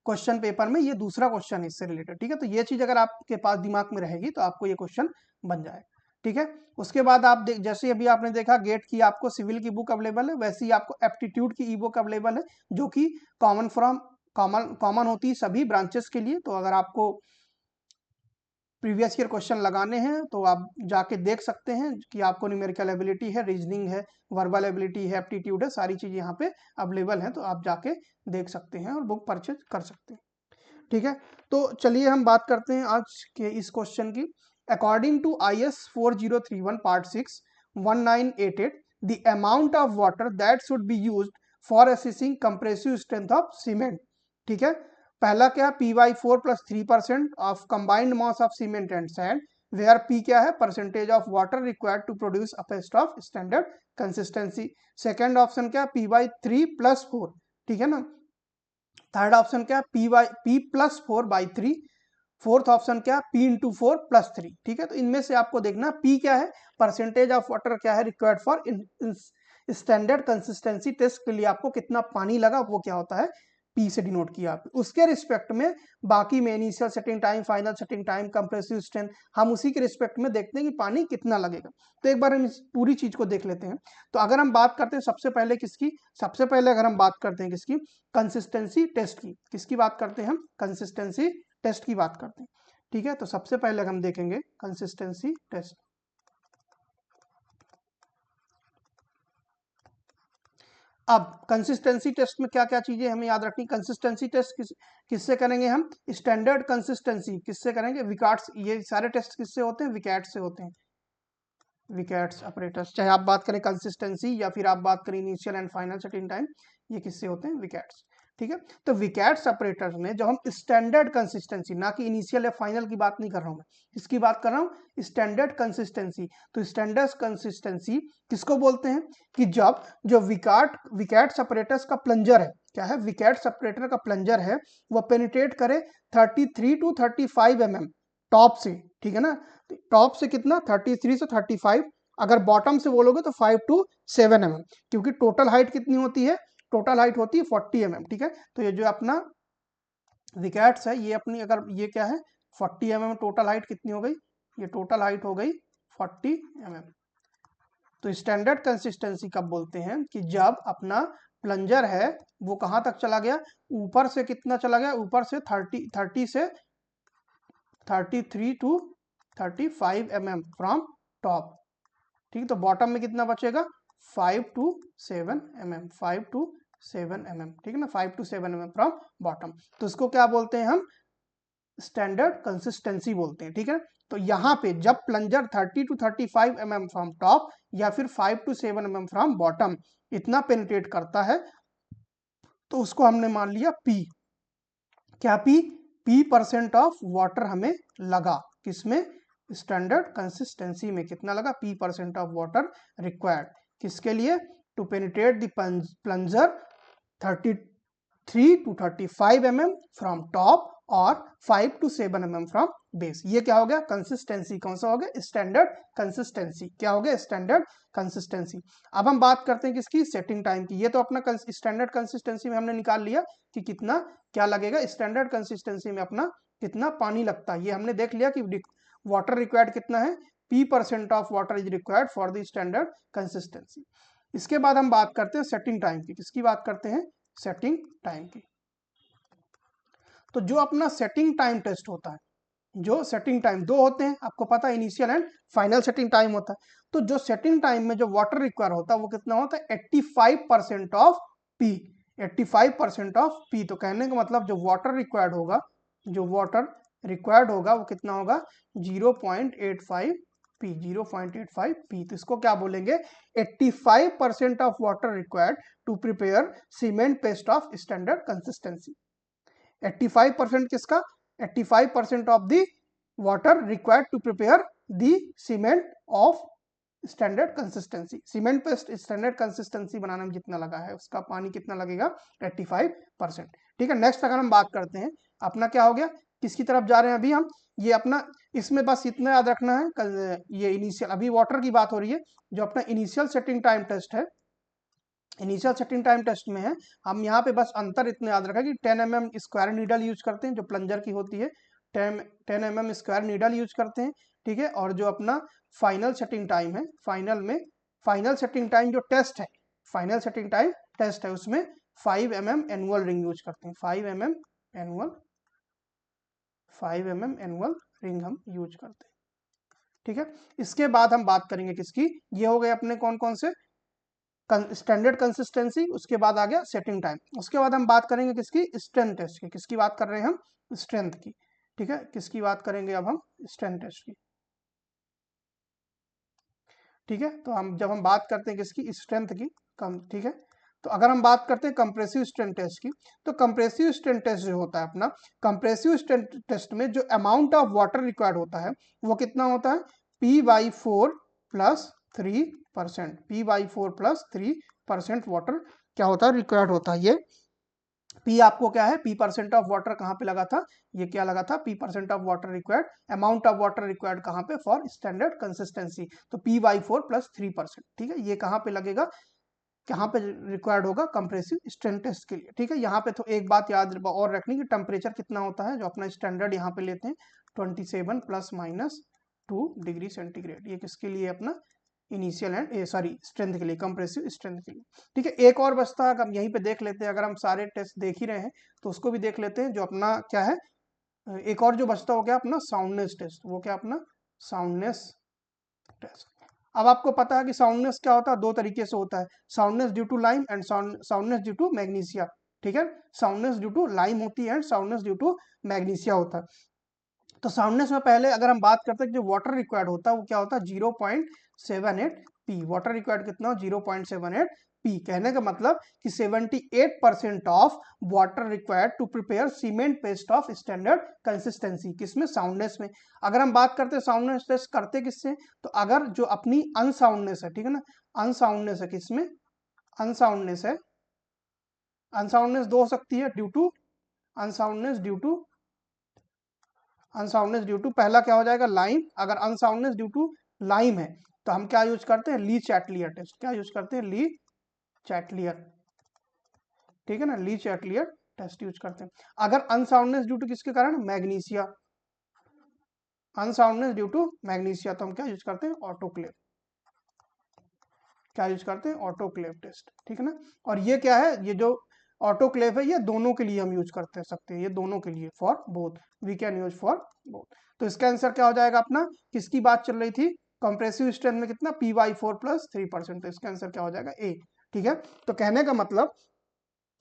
क्वेश्चन पेपर में ये दूसरा क्वेश्चन है इससे रिलेटेड। ठीक है, तो ये चीज अगर आपके पास दिमाग में रहेगी तो आपको ये क्वेश्चन बन जाएगा। ठीक है, उसके बाद आप जैसे अभी आपने देखा गेट की आपको सिविल की बुक अवेलेबल है, वैसे ही आपको एप्टीट्यूड की ई बुक अवेलेबल है, जो कि कॉमन होती है सभी ब्रांचेस के लिए। तो अगर आपको प्रीवियस ईयर क्वेश्चन लगाने हैं तो आप जाके देख सकते हैं कि आपको न्यूमेरिकल एबिलिटी है, रीजनिंग है, वर्बल एबिलिटी है, एप्टीट्यूड है, सारी चीज़ यहाँ पे अवेलेबल है, तो आप जाके देख सकते हैं और बुक परचेज कर सकते हैं। ठीक है, तो चलिए हम बात करते हैं आज के इस क्वेश्चन की। According to IS 4031 part 6 1988 the amount of water that should be used for assessing compressive strength of cement. ठीक है, पहला क्या? P/4 + 3% of combined mass of cement and sand, where P क्या है? Percentage of water required to produce a paste of standard consistency. Second option क्या? P/3 + 4। ठीक है ना। थर्ड ऑप्शन क्या? P +4/3। फोर्थ ऑप्शन क्या? P/4 + 3। ठीक है, तो इनमें से आपको देखना P क्या है, परसेंटेज ऑफ वाटर क्या है required for standard consistency test के लिए आपको कितना पानी लगा, वो क्या होता है? P से डिनोट किया आपने। उसके रिस्पेक्ट में बाकी में initial setting time, final setting time, compressive strength, हम उसी के रिस्पेक्ट में देखते हैं कि पानी कितना लगेगा। तो एक बार हम इस पूरी चीज को देख लेते हैं। तो अगर हम बात करते हैं सबसे पहले किसकी, सबसे पहले अगर हम बात करते हैं किसकी? कंसिस्टेंसी टेस्ट की। किसकी बात करते हैं हम? कंसिस्टेंसी टेस्ट की बात करते हैं। ठीक है, तो सबसे पहले हम देखेंगे कंसिस्टेंसी टेस्ट। अब कंसिस्टेंसी टेस्ट में क्या क्या चीजें हमें याद रखनी? कंसिस्टेंसी टेस्ट किससे करेंगे हम? स्टैंडर्ड कंसिस्टेंसी किससे करेंगे? विकार्ट्स। ये सारे टेस्ट किससे होते हैं? विकैट से होते हैं, विकैट्स ऑपरेटर्स। चाहे आप बात करें कंसिस्टेंसी या फिर आप बात करें initial and final setting time, ये किससे होते हैं? विकैट्स। ठीक है, तो विकैट्स ऑपरेटर्स में जब हम स्टैंडर्ड कंसिस्टेंसी, ना कि इनिशियल या फाइनल की बात नहीं कर रहा हूं मैं, इसकी बात कर रहा हूं स्टैंडर्ड कंसिस्टेंसी। तो स्टैंडर्ड कंसिस्टेंसी किसको बोलते हैं? कि जब जो विकैट्स ऑपरेटर्स का प्लंजर है, क्या है? विकैट्स ऑपरेटर का प्लंजर है, वो पेनिट्रेट करे 33 to 35 mm टॉप से। ठीक है ना, टॉप से कितना? 33 से 35। अगर बॉटम से बोलोगे तो 5 to 7 mm, क्योंकि टोटल हाइट कितनी होती है? टोटल हाइट होती है 40 mm। ठीक है, तो ये जो अपना विकेट्स है, ये अपनी, अगर ये क्या है 40 mm, टोटल हाइट कितनी हो गई? ये टोटल हाइट हो गई 40 mm। तो स्टैंडर्ड कंसिस्टेंसी कब बोलते हैं? कि जब अपना प्लंजर है वो कहां तक चला गया? ऊपर से कितना चला गया? ऊपर से 30 से 33 to 35 mm फ्रॉम टॉप। ठीक, तो बॉटम में कितना बचेगा? 5 to 7 mm, 5 to 7 mm। ठीक है ना, 5 to 7 mm फ्रॉम बॉटम। तो इसको क्या बोलते हैं हम? स्टैंडर्ड कंसिस्टेंसी बोलते हैं। ठीक है, तो यहाँ पे जब plunger 30 to 35 mm from top या फिर 5 to 7 mm फ्रॉम बॉटम इतना पेनिट्रेट करता है, तो उसको हमने मान लिया P। क्या P? P% ऑफ वाटर हमें लगा, किसमें? स्टैंडर्ड कंसिस्टेंसी में कितना लगा? P% ऑफ वाटर रिक्वायर्ड, किसके लिए? To penetrate the plunger 33 to 35 mm from top और 5 to 7 mm फ्रॉम बेस। ये क्या हो गया? कंसिस्टेंसी। कौन सा हो गया? Standard consistency. क्या हो गया? Standard consistency. अब हम बात करते हैं किसकी? सेटिंग टाइम की। ये तो अपना स्टैंडर्ड कंसिस्टेंसी में हमने निकाल लिया कि कितना क्या लगेगा, स्टैंडर्ड कंसिस्टेंसी में अपना कितना पानी लगता है। ये हमने देख लिया कि वाटर रिक्वायर्ड कितना है, P% of water is required for the standard consistency. इसके बाद हम बात करते हैं सेटिंग टाइम की। किसकी बात करते हैं? सेटिंग टाइम की। तो जो अपना सेटिंग टाइम टेस्ट होता है, जो सेटिंग टाइम दो होते हैं, आपको पता है initial and final setting time होता है। तो जो सेटिंग टाइम में जो वाटर रिक्वायर होता है वो कितना होता है? 85% ऑफ P। 85% of P। तो कहने का मतलब जो वाटर रिक्वायर्ड होगा वो कितना होगा? 0.85 पी 0.85 पी। तो इसको क्या बोलेंगे, 85% of water required to prepare cement paste of standard consistency. 85% किसका, 85% of the water required to prepare the cement of standard consistency. Cement paste standard consistency बनाने में जितना लगा है उसका पानी कितना लगेगा, 85%। ठीक है, नेक्स्ट अगर हम बात करते हैं अपना क्या हो गया, किसकी तरफ जा रहे हैं अभी हम, ये अपना इसमें बस इतना याद रखना है, ये इनिशियल, अभी वाटर की बात हो रही है, जो अपना इनिशियल सेटिंग टाइम टेस्ट है, इनिशियल सेटिंग टाइम टेस्ट में है, हम यहाँ पे बस अंतर इतना याद रखें कि 10 mm स्क्वायर नीडल यूज करते हैं जो प्लंजर की होती है, 10 mm स्क्वायर नीडल यूज करते हैं। ठीक है, और जो अपना फाइनल सेटिंग टाइम है, फाइनल सेटिंग टाइम जो टेस्ट है, फाइनल सेटिंग टाइम टेस्ट है उसमें 5 mm एनुअल रिंग यूज करते हैं, 5 mm एनुअल रिंग हम यूज करते हैं। ठीक है, इसके बाद हम बात करेंगे किसकी, ये हो गए अपने कौन कौन से, स्टैंडर्ड कंसिस्टेंसी, उसके बाद आ गया सेटिंग टाइम, उसके बाद हम बात करेंगे किसकी, स्ट्रेंथ टेस्ट की। किसकी बात कर रहे हैं हम, स्ट्रेंथ की। ठीक है, किसकी बात करेंगे अब हम, स्ट्रेंथ टेस्ट की। ठीक है, तो हम जब हम बात करते हैं किसकी, स्ट्रेंथ की, कम। ठीक है, तो अगर हम बात करते हैं कंप्रेसिव स्ट्रेंथ टेस्ट की, तो कंप्रेसिव स्ट्रेंथ टेस्ट जो होता है अपना, कंप्रेसिव स्ट्रेंथ टेस्ट में जो अमाउंट ऑफ वाटर रिक्वायर्ड होता है वो कितना होता है, P/4 + 3%, P/4 + 3% वाटर क्या होता है, रिक्वायर्ड होता है। ये P आपको क्या है, P% ऑफ वाटर कहाँ पे लगा था, ये क्या लगा था, P% of water required, amount of water required कहाँ पे, फॉर स्टैंडर्ड कंसिस्टेंसी, तो P/4 + 3%। ठीक है, ये कहाँ पे लगेगा, कहाँ पे रिक्वायर्ड होगा, कंप्रेसिव स्ट्रेंथ टेस्ट के लिए। ठीक है, यहाँ पे तो एक बात याद और रखनी कि टेम्परेचर कितना होता है, जो अपना स्टैंडर्ड यहाँ पे लेते हैं 27 ±2 डिग्री सेंटीग्रेड, ये किसके लिए, अपना इनिशियल एंड सॉरी स्ट्रेंथ के लिए, कंप्रेसिव स्ट्रेंथ के लिए। ठीक है, एक और बचता है, हम यहीं पे देख लेते हैं, अगर हम सारे टेस्ट देख ही रहे हैं तो उसको भी देख लेते हैं, जो अपना क्या है, एक और जो बचता हो गया अपना साउंडनेस टेस्ट, वो क्या अपना साउंडनेस टेस्ट। अब आपको पता है कि साउंडनेस क्या होता है, दो तरीके से होता है, soundness due to lime and soundness due to magnesia. ठीक है, साउंडनेस ड्यू टू लाइम होती है and soundness due to magnesia होता है। तो साउंडनेस में पहले अगर हम बात करते हैं जो वाटर रिक्वायर्ड होता है वो क्या होता है, 0.78 पी। वाटर रिक्वायर्ड कितना हो, 0.78 पी। कहने का मतलब कि 78% of water required to prepare cement paste of standard consistency, किसमें, साउंडनेस में। अगर हम बात करते हैं साउंडनेस टेस्ट करते किससे, तो अगर जो अपनी अनसाउंडनेस है, ठीक है ना, अनसाउंडनेस है, किसमें अनसाउंडनेस है, अनसाउंडनेस दो हो सकती है, due to unsoundness due to पहला क्या हो जाएगा, लाइम। अगर अनसाउंडनेस ड्यू टू लाइम है तो हम क्या यूज करते हैं, ली चैटलियर टेस्ट। क्या यूज करते हैं, ली चैटलियर। ठीक है ना, ली चैटलियर टेस्ट यूज करते हैं। अगर अनसाउंडनेस ड्यू टू किसके कारण, magnesia, unsoundness due to magnesia, तो हम क्या यूज करते हैं, ऑटोक्लेव। क्या यूज करते हैं, ऑटोक्लेव टेस्ट। ठीक है ना, और ये क्या है, ये जो ऑटोक्लेव है ये दोनों के लिए हम यूज करते सकते हैं, ये दोनों के लिए, for both, we can use for both. तो इसका आंसर क्या हो जाएगा अपना, किसकी बात चल रही थी, कंप्रेसिव स्ट्रेंथ में कितना, P/4 + 3%, तो इसका आंसर क्या हो जाएगा, ए। ठीक है, तो कहने का मतलब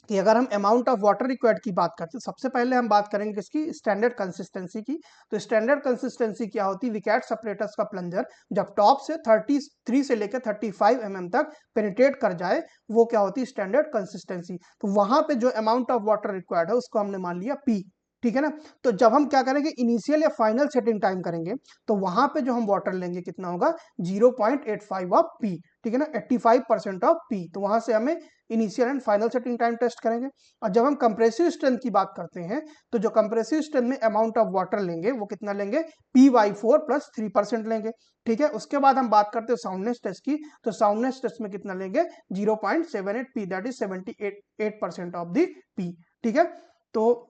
कि अगर हम अमाउंट ऑफ वाटर रिक्वायर्ड की बात करते हैं, सबसे पहले हम बात करेंगे किसकी, स्टैंडर्ड कंसिस्टेंसी की। तो स्टैंडर्ड कंसिस्टेंसी क्या होती है, विकेट सेपरेटर्स का प्लंजर जब टॉप से 33 से लेकर 35 mm तक पेनिट्रेट कर जाए, वो क्या होती है, स्टैंडर्ड कंसिस्टेंसी। तो वहां पे जो अमाउंट ऑफ वाटर रिक्वायर्ड है उसको हमने मान लिया पी। ठीक है ना, तो जब हम क्या करेंगे, इनिशियल या फाइनल सेटिंग टाइम करेंगे, तो वहां पे जो हम वाटर लेंगे कितना होगा, 0.85 ऑफ पी। ठीक है ना, 85% ऑफ पी। तो वहां से हमें initial and final setting time test करेंगे। और जब हम कंप्रेसिव स्ट्रेंथ की बात करते हैं, तो जो कंप्रेसिव स्ट्रेंथ में अमाउंट ऑफ वाटर लेंगे वो कितना लेंगे, P/4 + 3% लेंगे। ठीक है, उसके बाद हम बात करते हैं साउंडनेस टेस्ट की, तो साउंडनेस टेस्ट में कितना लेंगे, 0.78 P, that is 78% of the P. ठीक है, तो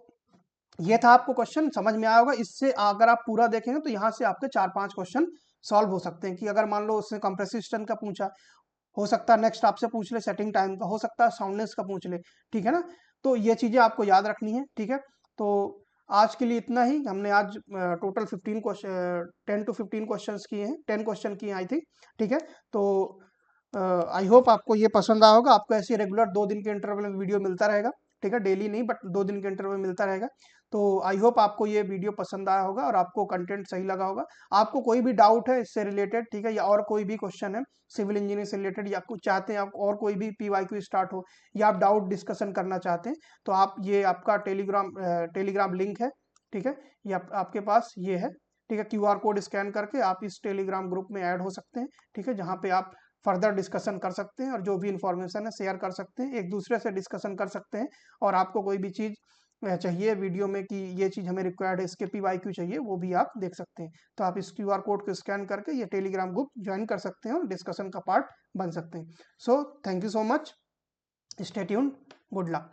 ये था, आपको क्वेश्चन समझ में आया होगा। इससे अगर आप पूरा देखेंगे तो यहाँ से आपके 4-5 क्वेश्चन सॉल्व हो सकते हैं, कि अगर मान लो उसने कंप्रेसिव स्ट्रेंथ का पूछा, हो सकता है नेक्स्ट आपसे पूछ ले सेटिंग टाइम का, हो सकता है साउंडनेस का पूछ ले। ठीक है ना, तो ये चीजें आपको याद रखनी है। ठीक है, तो आज के लिए इतना ही। हमने आज टोटल 10 to 15 क्वेश्चन किए हैं, 10 क्वेश्चन किए आई थिंक। ठीक है, तो आई होप आपको ये पसंद आया होगा। आपको ऐसे रेगुलर 2 दिन के इंटरवल में वीडियो मिलता रहेगा। ठीक है, डेली नहीं बट 2 दिन के इंटरवल में मिलता रहेगा। तो आई होप आपको ये वीडियो पसंद आया होगा और आपको कंटेंट सही लगा होगा। आपको कोई भी डाउट है इससे रिलेटेड, ठीक है, या और कोई भी क्वेश्चन है सिविल इंजीनियरिंग से रिलेटेड, या कुछ चाहते हैं आप और कोई भी PYQ स्टार्ट हो, या आप डाउट डिस्कशन करना चाहते हैं, तो आप ये आपका टेलीग्राम लिंक है, ठीक है, ये आपके पास ये है, ठीक है। QR कोड स्कैन करके आप इस टेलीग्राम ग्रुप में ऐड हो सकते हैं, ठीक है, जहाँ पे आप फर्दर डिस्कशन कर सकते हैं और जो भी इंफॉर्मेशन है शेयर कर सकते हैं, एक दूसरे से डिस्कशन कर सकते हैं। और आपको कोई भी चीज़ चाहिए वीडियो में कि ये चीज़ हमें रिक्वायर्ड है, इसके PYQ चाहिए, वो भी आप देख सकते हैं। तो आप इस QR कोड को स्कैन करके ये टेलीग्राम ग्रुप ज्वाइन कर सकते हैं और डिस्कशन का पार्ट बन सकते हैं। So thank you so much, stay tuned, good luck.